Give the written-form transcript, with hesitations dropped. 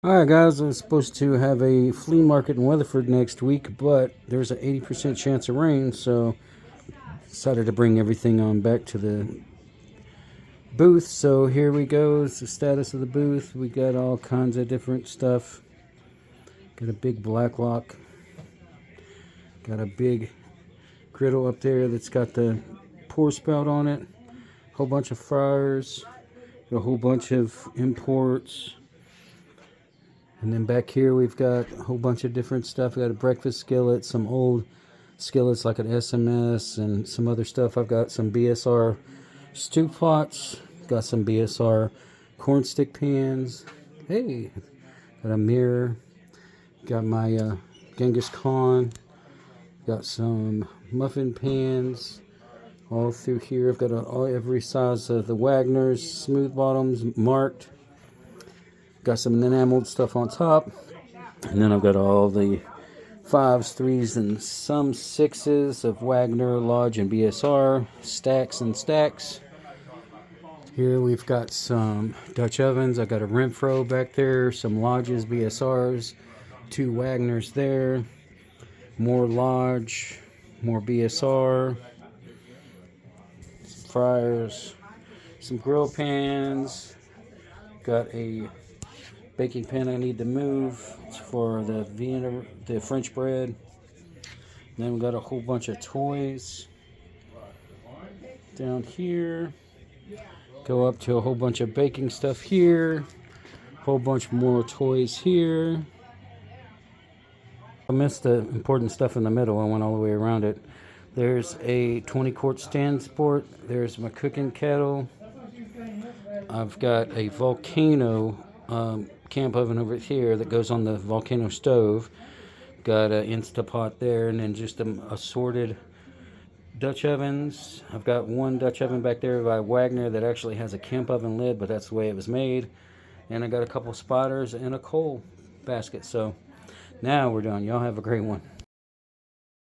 Alright guys, I'm supposed to have a flea market in Weatherford next week, but there's an 80% chance of rain, so decided to bring everything on back to the booth. So here we go, it's the status of the booth. We got all kinds of different stuff. Got a big black lock. Got a big griddle up there that's got the pour spout on it. A whole bunch of fryers. A whole bunch of imports. And then back here we've got a whole bunch of different stuff. We got a breakfast skillet, some old skillets like an SMS, and some other stuff. I've got some BSR stew pots, got some BSR corn stick pans. Hey, got a mirror, got my Genghis Khan, got some muffin pans all through here. I've got every size of the Wagner's, smooth bottoms marked. Got some enameled stuff on top, and then I've got all the 5s, 3s, and some 6s of Wagner, Lodge, and BSR, stacks and stacks. Here we've got some Dutch ovens. I've got a Renfro back there, some Lodges, BSRs, 2 Wagners there, more Lodge, more BSR, some fryers, some grill pans. Got a baking pan I need to move. It's for the French bread. And then we got a whole bunch of toys down here. Go up to a whole bunch of baking stuff here. Whole bunch more toys here. I missed the important stuff in the middle. I went all the way around it. There's a 20-quart stand sport. There's my cooking kettle. I've got a volcano camp oven over here that goes on the volcano stove. Got an Instapot there, and then just assorted Dutch ovens. I've got one Dutch oven back there by Wagner that actually has a camp oven lid, but that's the way it was made. And I got a couple spotters and a coal basket. So now we're done. Y'all have a great one.